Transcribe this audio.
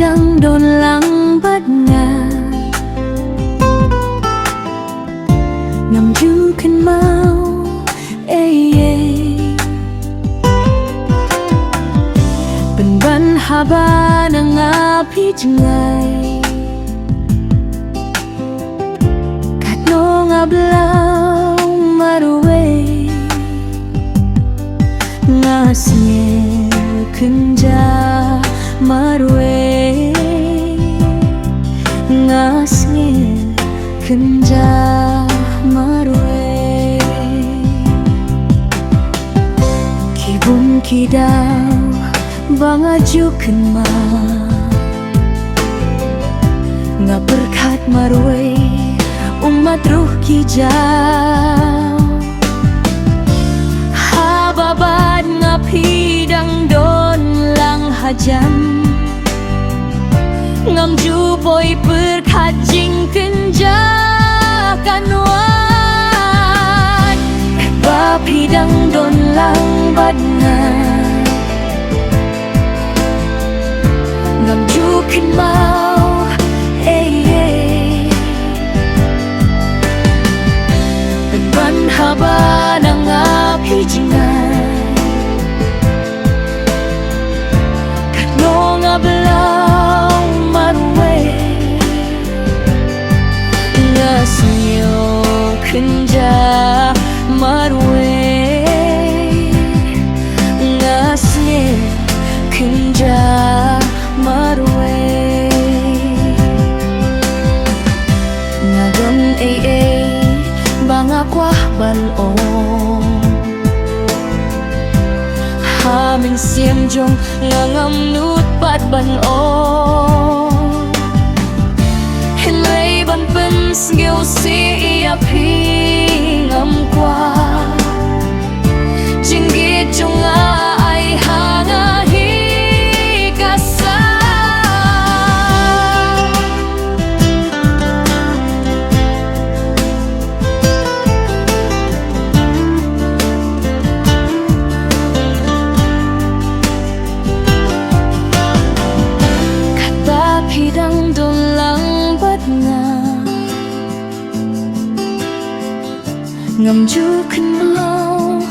ดังโดนหลังบัดงางำยูขึ้นมาเอ้ยเป็นบันหาบานางาพี่จังไงกัดน้องอับลาวมาดูเวงาเสียขึ้นจามาดูเวงาเสียขึ้นจามาดูเวขี้บุญขี้ดาวบางอายุขึ้นมาngah berkat marwai umat ruh kijau hababad ngah pidang don lang hajan ngam ju boy berkat jing kenjakan wan ba pidang don lang badna ngam juขึ้นมาhaba nang api jingan kat nong ablang marwe ngasnyo kenja marwe ngasnyo kenja marwe ngagam bangakwah balon haming siem jong ngangam nut pat ban on helay ban pen sgeu si ia pi ngam kwa jinggi jonga ai hanga hi kasa hidang dolang bad nga ngam ju kan mau